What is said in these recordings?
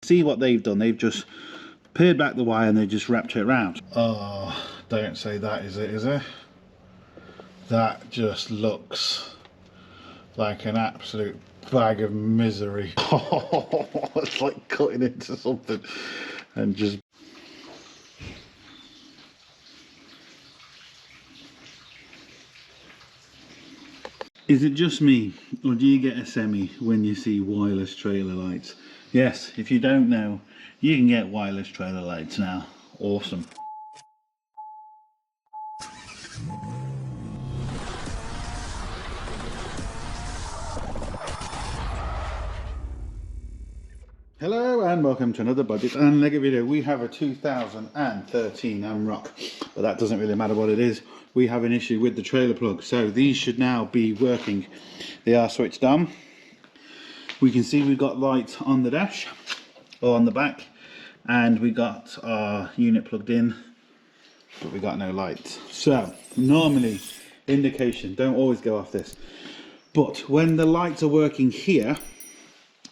See what they've done, they've just pared back the wire and they just wrapped it around. Oh, don't say that is it? That just looks like an absolute bag of misery. It's like cutting into something and just... Is it just me, or do you get a semi when you see wireless trailer lights? Yes, if you don't know, you can get wireless trailer lights now. Awesome. Hello and welcome to another budget and Lego video. We have a 2013 Amarok, but that doesn't really matter what it is. We have an issue with the trailer plug, so these should now be working. They are switched on. We can see we've got lights on the dash or on the back, and we got our unit plugged in, but we got no lights. So normally indication, don't always go off this, but when the lights are working here,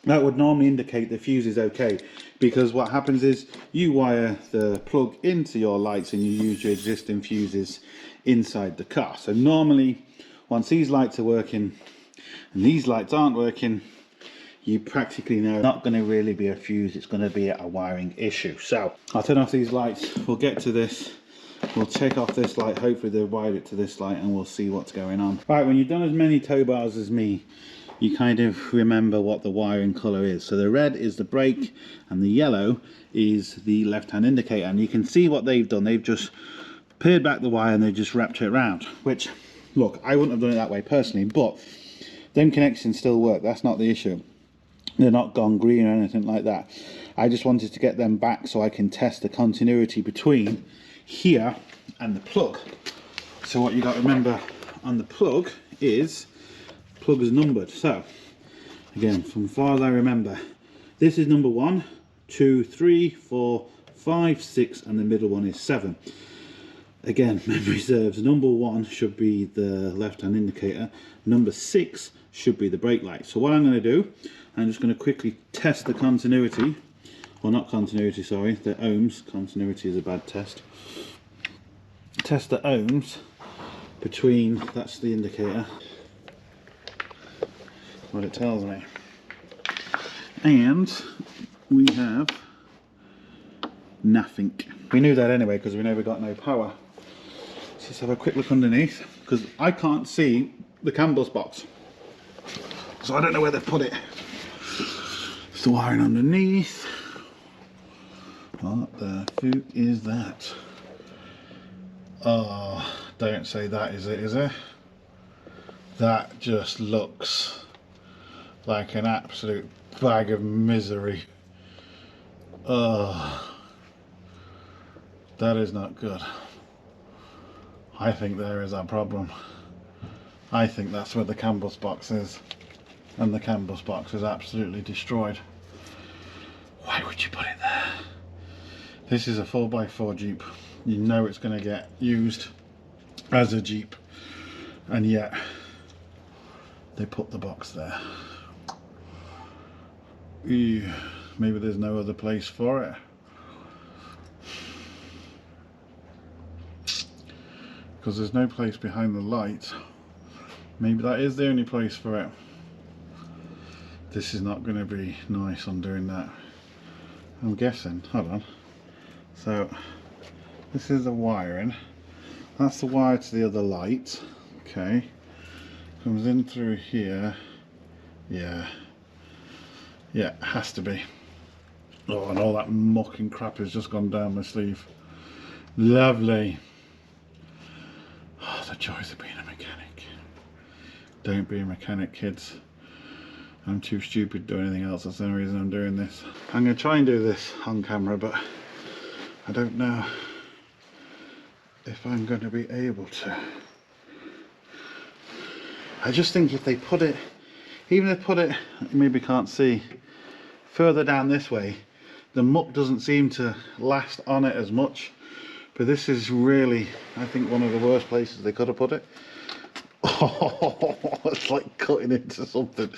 that would normally indicate the fuse is okay, because what happens is you wire the plug into your lights and you use your existing fuses inside the car. So normally once these lights are working and these lights aren't working, you practically know it's not going to really be a fuse, it's going to be a wiring issue. So I'll turn off these lights, we'll get to this, we'll take off this light, hopefully they've wired it to this light, and we'll see what's going on. Right, when you've done as many tow bars as me, you kind of remember what the wiring colour is. So the red is the brake and the yellow is the left hand indicator, and you can see what they've done, they've just pared back the wire and they just wrapped it around, which, look, I wouldn't have done it that way personally, but them connections still work, that's not the issue. They're not gone green or anything like that. I just wanted to get them back so I can test the continuity between here and the plug. So what you got to remember on the plug is is numbered. So again, from far as I remember, this is number 1, 2, 3, 4, 5, 6, and the middle one is 7. Again, memory serves, number 1 should be the left hand indicator, number 6 should be the brake light. So what I'm going to do, I'm just going to quickly test the continuity, or not continuity, sorry, the ohms. Continuity is a bad test. Test the ohms between, that's the indicator, what it tells me, and we have nothing. We knew that anyway because we know we got no power. So let's have a quick look underneath, because I can't see the CAN bus box, so I don't know where they've put it. It's the wiring underneath. What the fuck is that? Oh, don't say that is it? That just looks like an absolute bag of misery. Oh, that is not good. I think there is a problem. I think that's where the CAN bus box is, and the CAN bus box is absolutely destroyed. Why would you put it there? This is a 4x4 Jeep. You know it's going to get used as a Jeep, and yet they put the box there. Ew, maybe there's no other place for it. Because there's no place behind the light. Maybe that is the only place for it. This is not going to be nice on doing that, I'm guessing. Hold on. So this is the wiring. That's the wire to the other light. Okay. Comes in through here. Yeah, has to be. Oh, and all that muck and crap has just gone down my sleeve. Lovely. Oh, the joys of being a mechanic. Don't be a mechanic, kids. I'm too stupid to do anything else. That's the only reason I'm doing this. I'm going to try and do this on camera, but I don't know if I'm going to be able to. I just think if they put it, even if they put it, maybe can't see, further down this way, the muck doesn't seem to last on it as much. But this is really, I think, one of the worst places they could have put it. Oh, it's like cutting into something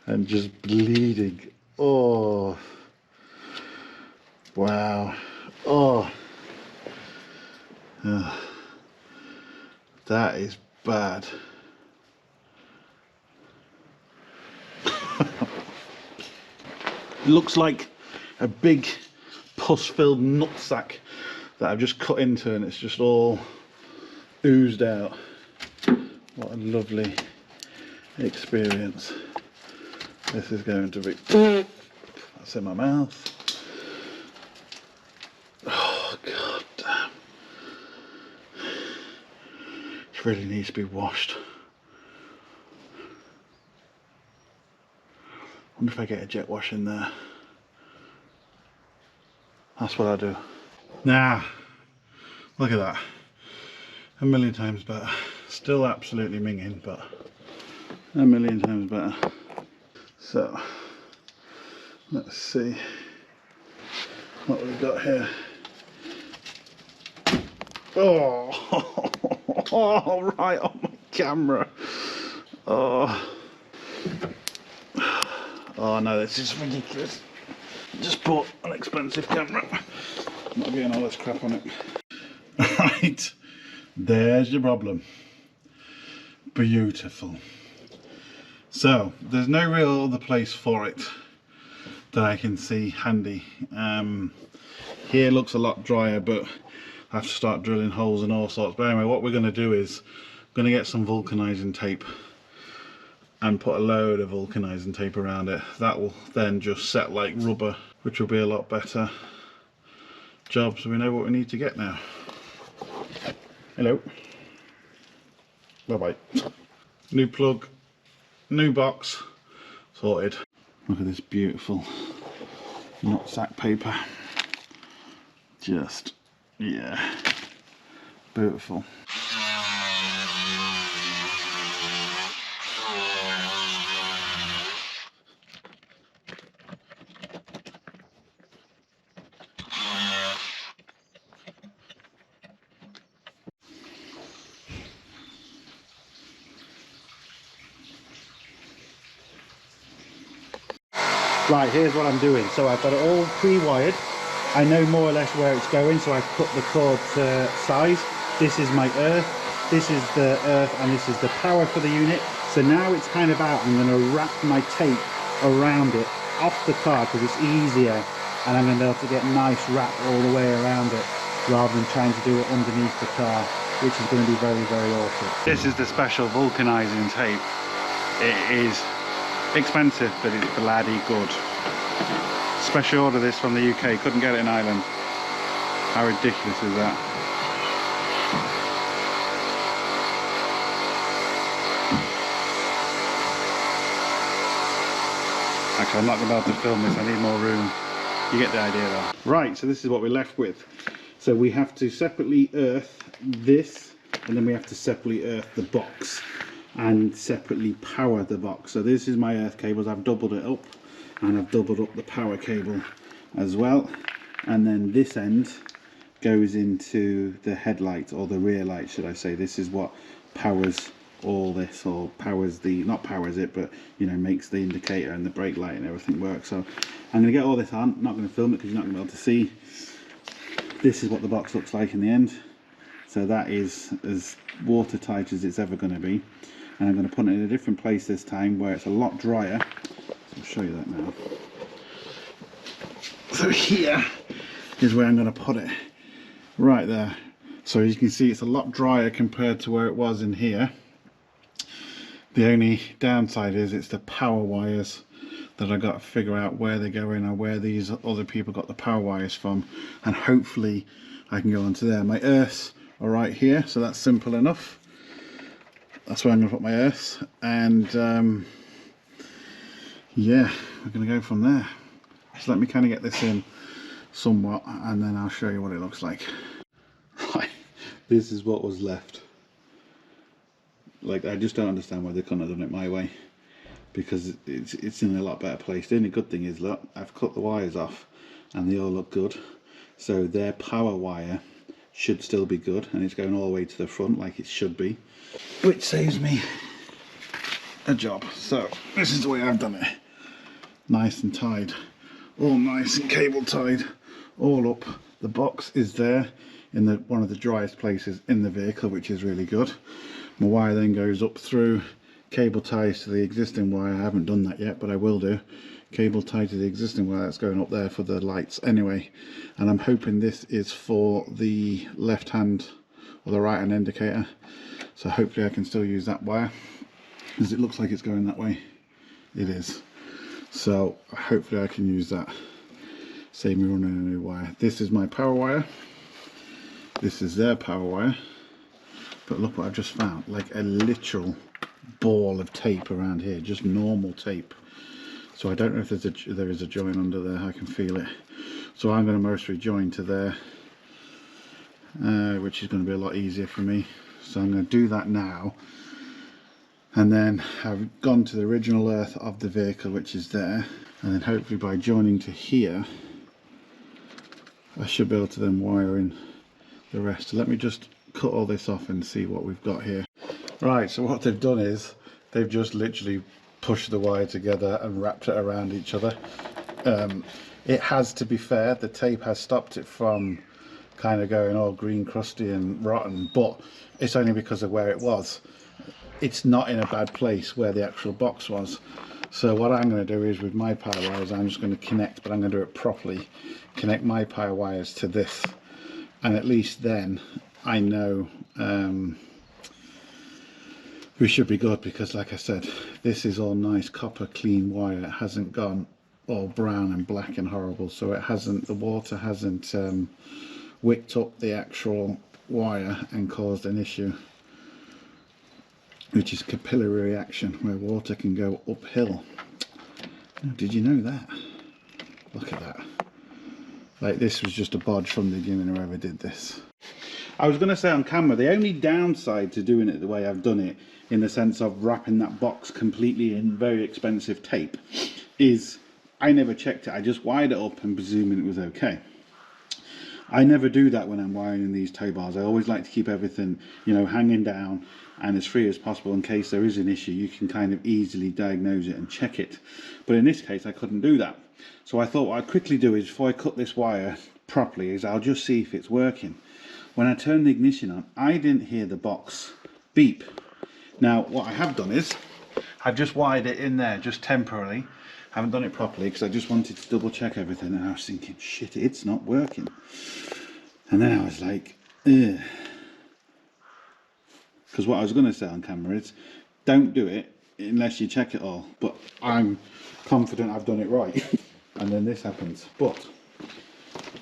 and just bleeding. Oh, Wow. Oh. Ugh. That is bad. It looks like a big pus-filled nutsack that I've just cut into, and it's just all oozed out. What a lovely experience this is going to be. That's in my mouth. Oh god damn. It really needs to be washed. I wonder if I get a jet wash in there. That's what I do. Nah, look at that. A million times better. Still absolutely minging, but a million times better. So, let's see what we've got here. Oh, oh right on my camera. Oh. Oh no, this is ridiculous. Just bought an expensive camera. Not getting all this crap on it. Right, there's your problem. Beautiful. So, there's no real other place for it that I can see handy. Here looks a lot drier, but I have to start drilling holes and all sorts. But anyway, what we're going to do is, I'm going to get some vulcanizing tape and put a load of vulcanizing tape around it. That will then just set like rubber, which will be a lot better job, so we know what we need to get now. Hello. Bye bye. New plug, new box, sorted. Look at this beautiful nutsack paper. Just, yeah, beautiful. Right, here's what I'm doing. So I've got it all pre-wired. I know more or less where it's going, so I've cut the cord to size. This is my earth, this is the earth, and this is the power for the unit. So now it's kind of out. I'm going to wrap my tape around it off the car because it's easier, and I'm going to be able to get nice wrap all the way around it rather than trying to do it underneath the car, which is going to be very, very awkward. This is the special vulcanizing tape. It is expensive, but it's bloody good. Special order this from the UK, couldn't get it in Ireland. How ridiculous is that? Actually, I'm not going to be able to film this, I need more room. You get the idea though. Right, so this is what we're left with. So we have to separately earth this, and then we have to separately earth the box and separately power the box. So this is my earth cables. I've doubled it up, and I've doubled up the power cable as well. And then this end goes into the headlight, or the rear light should I say. This is what powers all this, or powers the, not powers it, but you know, makes the indicator and the brake light and everything work. So I'm going to get all this on. I'm not going to film it because you're not going to be able to see. This is what the box looks like in the end. So that is as watertight as it's ever going to be. And I'm going to put it in a different place this time where it's a lot drier. I'll show you that now. So here is where I'm going to put it, right there. So as you can see, it's a lot drier compared to where it was in here. The only downside is it's the power wires that I got to figure out where they're going, or where these other people got the power wires from, and hopefully I can go onto there. My earths are right here, so that's simple enough. That's where I'm going to put my earths, and yeah, we're going to go from there. So let me kind of get this in somewhat, and then I'll show you what it looks like. Right, this is what was left. Like, I just don't understand why they couldn't have done it my way, because it's in a lot better place. The only good thing is, look, I've cut the wires off and they all look good. So their power wire should still be good, and it's going all the way to the front like it should be, which saves me a job. So this is the way I've done it. Nice and tied, all nice and cable tied, all up. The box is there in one of the driest places in the vehicle, which is really good. My wire then goes up through, cable ties to the existing wire. I haven't done that yet, but I will do. Cable tied to the existing wire that's going up there for the lights anyway. And I'm hoping this is for the left hand or the right hand indicator. So hopefully I can still use that wire, because it looks like it's going that way. It is. So hopefully I can use that. Save me running a new wire. This is my power wire. This is their power wire. But look what I've just found. Like a literal ball of tape around here. Just normal tape. So I don't know if there is a join under there. I can feel it. So I'm going to mostly join to there. Which is going to be a lot easier for me. So I'm going to do that now. And then I've gone to the original earth of the vehicle, which is there. And then hopefully by joining to here, I should be able to then wire in the rest. So let me just cut all this off and see what we've got here. Right, so what they've done is they've just literally pushed the wire together and wrapped it around each other. It has, to be fair, the tape has stopped it from kind of going all green, crusty and rotten, but it's only because of where it was. It's not in a bad place where the actual box was. So what I'm going to do is with my power wires, I'm just going to connect, but I'm going to do it properly. Connect my power wires to this, and at least then I know we should be good, because like I said, this is all nice copper clean wire. It hasn't gone all brown and black and horrible, so it hasn't, the water hasn't wicked up the actual wire and caused an issue, which is capillary reaction, where water can go uphill. Oh, did you know that? Look at that. Like, this was just a bodge from the beginning, whoever did this. I was going to say on camera, the only downside to doing it the way I've done it, in the sense of wrapping that box completely in very expensive tape, is I never checked it. I just wired it up and presuming it was okay. I never do that when I'm wiring in these tow bars. I always like to keep everything, you know, hanging down and as free as possible, in case there is an issue. You can kind of easily diagnose it and check it. But in this case, I couldn't do that. So I thought what I'd quickly do is, before I cut this wire properly, is I'll just see if it's working. When I turned the ignition on, I didn't hear the box beep. Now, what I have done is, I've just wired it in there, just temporarily. Haven't done it properly, because I just wanted to double check everything, and I was thinking, shit, it's not working. And then I was like, ugh. Because what I was going to say on camera is, don't do it unless you check it all. But I'm confident I've done it right. And then this happens. But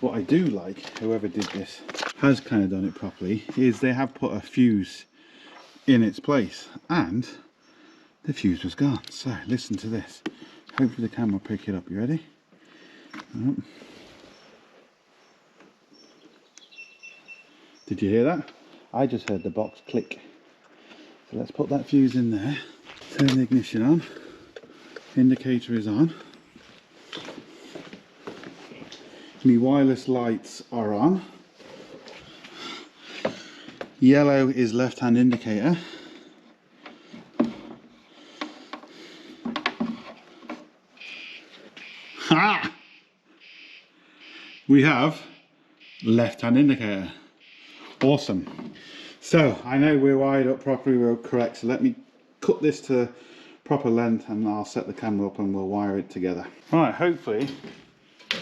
what I do like, whoever did this has kind of done it properly, is they have put a fuse in its place, and the fuse was gone. So listen to this. Hopefully the camera will pick it up. You ready? Oh. Did you hear that? I just heard the box click. So let's put that fuse in there. Turn the ignition on. Indicator is on. My wireless lights are on. Yellow is left hand indicator. Ha! We have left hand indicator. Awesome. So I know we're wired up properly, we're correct. So let me cut this to proper length and I'll set the camera up and we'll wire it together. Right, hopefully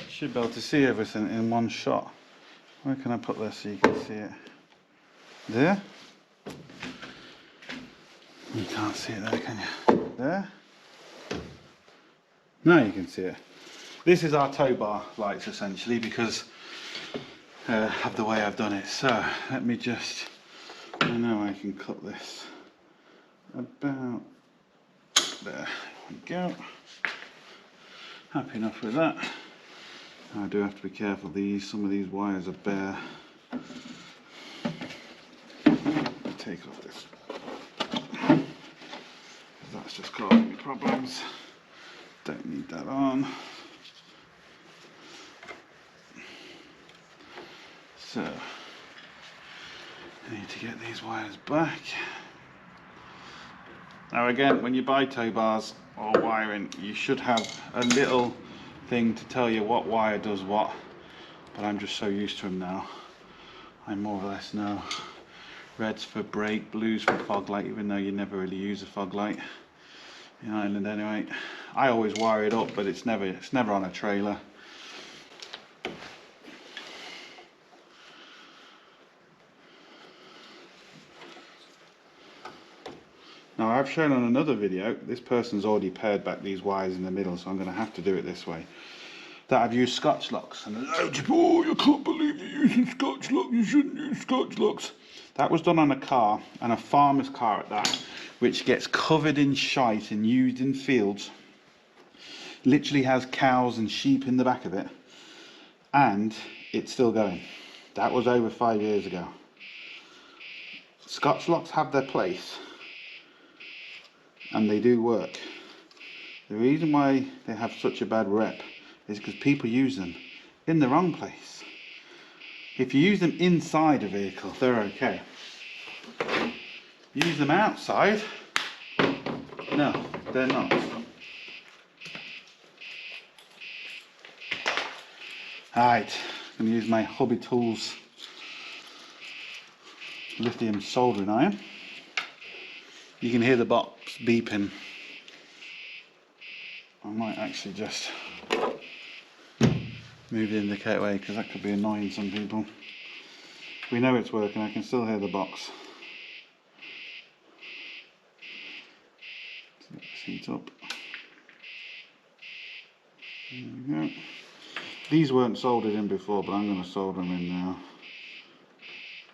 should be able to see everything in one shot. Where can I put this so you can see it? There? You can't see it there, can you? There? Now you can see it. This is our tow bar lights essentially, because of the way I've done it. So let me just, I know I can cut this about there. There we go. Happy enough with that. I do have to be careful, some of these wires are bare. Take off this. That's just causing me problems. Don't need that on. So, I need to get these wires back. Now again, when you buy tow bars or wiring, you should have a little thing to tell you what wire does what but I'm just so used to them now. I more or less know. Red's for brake, blue's for fog light, even though you never really use a fog light in Ireland anyway. I always wire it up, but it's never on a trailer. Now I've shown on another video, this person's already paired back these wires in the middle, so I'm going to have to do it this way. That I've used Scotch locks, and loads of people, oh, you can't believe you're using Scotch locks, you shouldn't use Scotch locks. That was done on a car, and a farmer's car at that, which gets covered in shite and used in fields. Literally has cows and sheep in the back of it, and it's still going. That was over 5 years ago. Scotch locks have their place, and they do work. The reason why they have such a bad rep is because people use them in the wrong place. If you use them inside a vehicle, they're okay. Use them outside, no, they're not. Right, I'm going to use my Hobby Tools lithium soldering iron. You can hear the box beeping. I might actually just move the indicator away because that could be annoying some people. We know it's working, I can still hear the box. Set the seat up. There we go. These weren't soldered in before, but I'm going to solder them in now.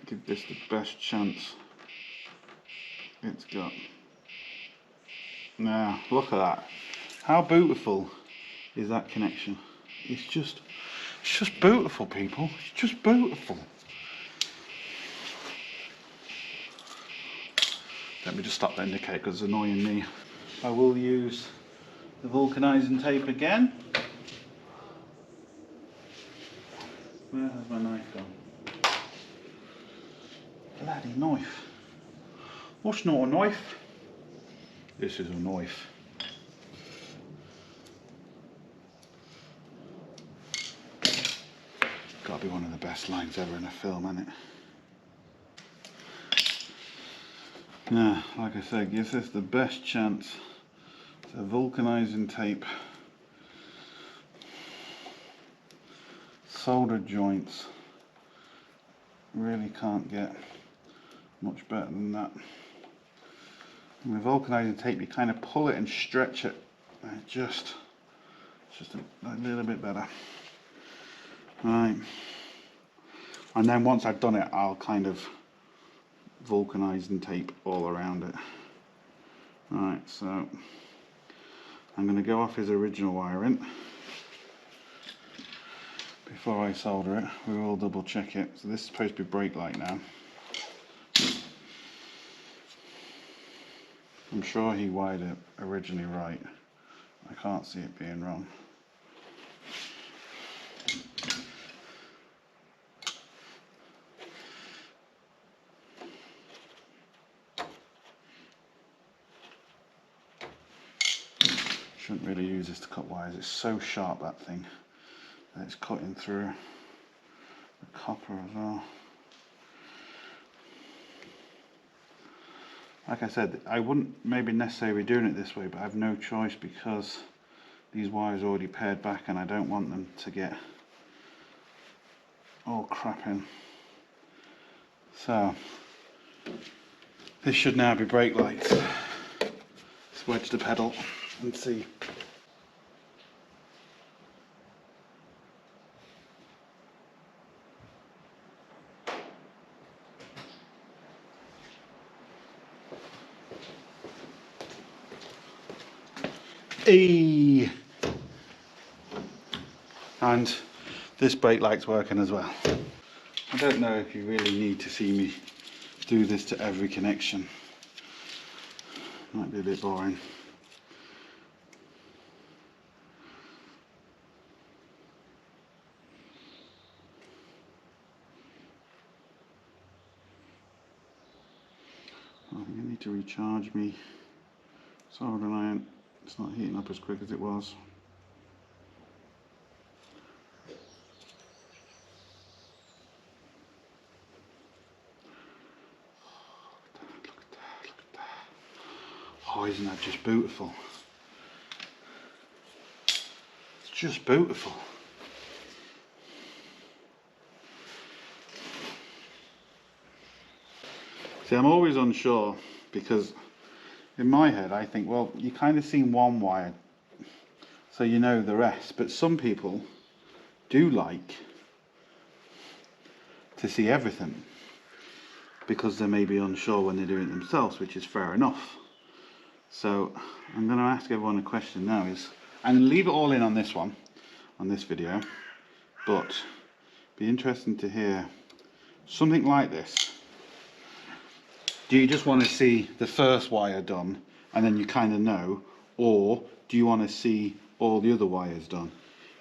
Give this the best chance it's got. Now, look at that. How beautiful is that connection? It's just beautiful, people. It's just beautiful. Let me just stop the indicator because it's annoying me. I will use the vulcanizing tape again. Where has my knife gone? Bloody knife. What's not a knife? This is a knife. Gotta be one of the best lines ever in a film, hasn't it? Now, like I said, gives this the best chance. It's a vulcanizing tape. Soldered joints. Really can't get much better than that. And with vulcanizing tape, you kind of pull it and stretch it. And it's just a little bit better. Right. And then once I've done it, I'll kind of vulcanize and tape all around it. Right, so I'm going to go off his original wiring. Before I solder it, we will double check it. So this is supposed to be brake light now. I'm sure he wired it originally right. I can't see it being wrong. Shouldn't really use this to cut wires. It's so sharp, that thing, that it's cutting through the copper as well. Like I said, I wouldn't maybe necessarily be doing it this way, but I have no choice because these wires are already paired back and I don't want them to get all crap in. So this should now be brake lights. Let's wedge the pedal and see. E. And this brake light's working as well. I don't know if you really need to see me do this to every connection. Might be a bit boring. I'm going to need to recharge me soldering iron. It's not heating up as quick as it was. Oh, isn't that just beautiful? It's just beautiful. See, I'm always unsure because in my head I think, well, you kind of seen one wire, so you know the rest. But some people do like to see everything because they may be unsure when they're doing it themselves, which is fair enough. So I'm going to ask everyone a question now. I'm going to leave it all in on this one, on this video, but it'd be interesting to hear something like this. Do you just want to see the first wire done and then you kind of know, or do you want to see all the other wires done?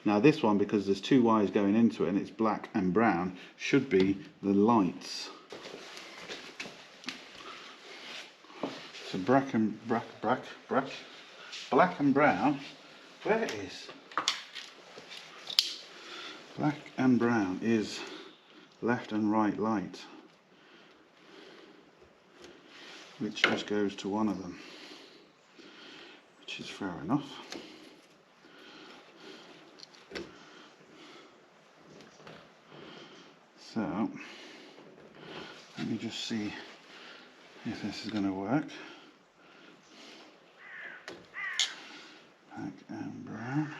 Now this one, because there's two wires going into it and it's black and brown, should be the lights. So black and brown, where it is? Black and brown is left and right light, which just goes to one of them, which is fair enough. So let me just see if this is going to work. Black and brown.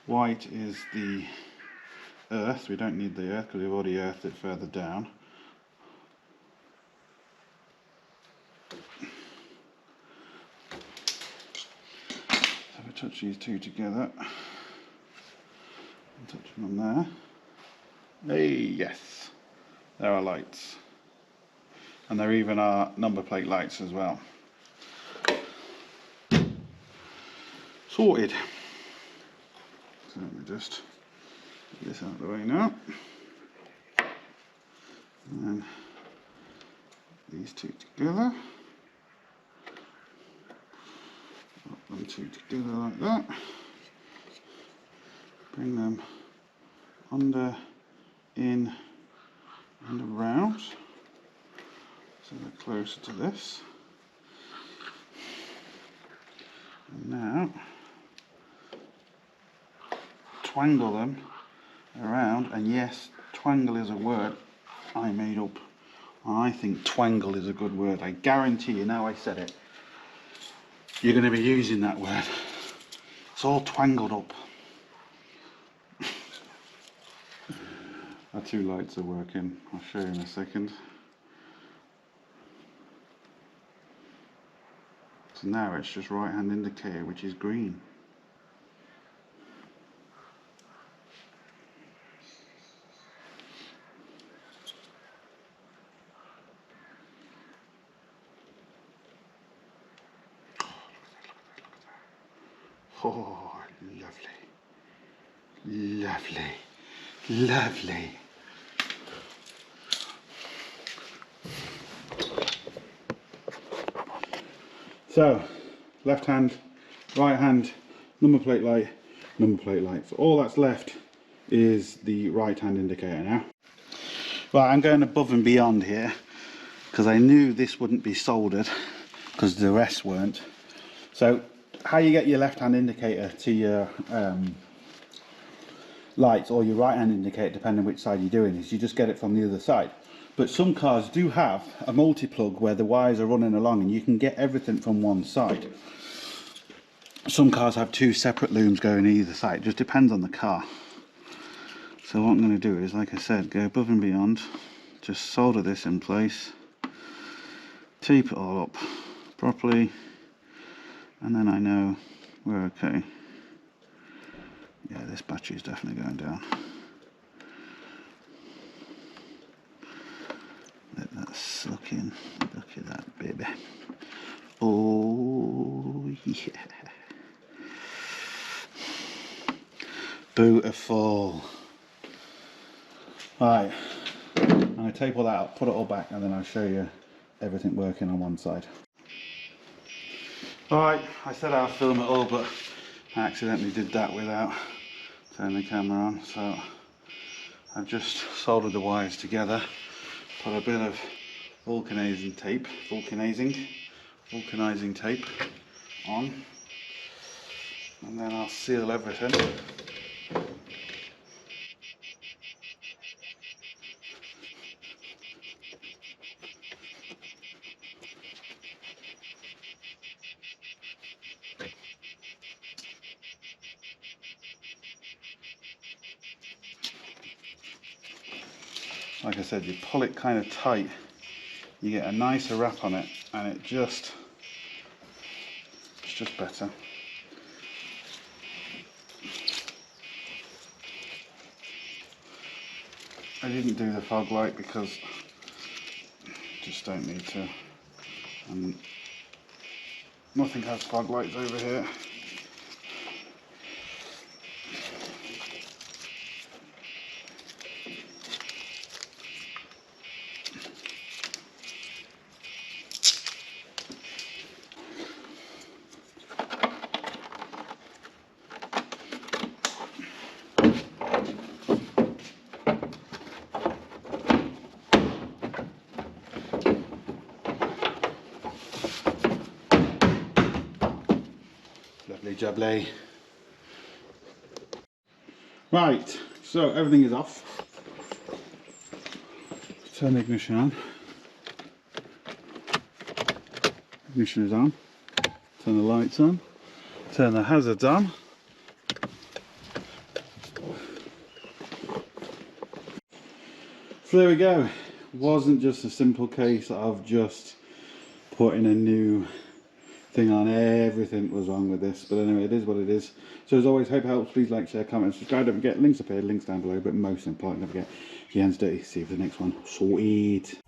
White is the earth. We don't need the earth because we've already earthed it further down. So we touch these two together and touch them on there. Hey, yes, there are lights, and there even are number plate lights as well. Sorted. So let me just get this out of the way now. And then these two together. Put them two together like that. Bring them under, in, and around. So they're closer to this. And now twangle them around, and yes, twangle is a word I made up. I think twangle is a good word. I guarantee you, now I said it, you're going to be using that word. It's all twangled up. Our two lights are working. I'll show you in a second. So now it's just right hand indicator, which is green. Oh, lovely, lovely, lovely. So, left hand, right hand, number plate light, number plate light. So all that's left is the right hand indicator now. Right, I'm going above and beyond here because I knew this wouldn't be soldered because the rest weren't. So how you get your left hand indicator to your lights, or your right hand indicator depending which side you're doing, is you just get it from the other side. But some cars do have a multi-plug where the wires are running along and you can get everything from one side. Some cars have two separate looms going either side. It just depends on the car. So what I'm going to do is, like I said, go above and beyond, just solder this in place, tape it all up properly, and then I know we're okay. Yeah, this battery is definitely going down. Let that suck in. Look at that, baby. Oh, yeah. Beautiful. Right, I'm going to tape all that up, put it all back, and then I'll show you everything working on one side. Alright, I said I'll film it all, but I accidentally did that without turning the camera on, so I've just soldered the wires together, put a bit of vulcanizing tape on, and then I'll seal everything. Like I said, you pull it kind of tight, you get a nicer wrap on it, and it's just better. I didn't do the fog light because just don't need to, and nothing has fog lights over here. Lovely jubbly. Right, so everything is off. Turn the ignition on. Ignition is on. Turn the lights on. Turn the hazards on. So there we go. Wasn't just a simple case of just putting a new thing on. Everything was wrong with this, but anyway, it is what it is. So as always, hope it helps. Please like, share, comment, subscribe. Don't forget, links up here, links down below, but most important, don't forget, your hands dirty. See you for the next one. Sweet.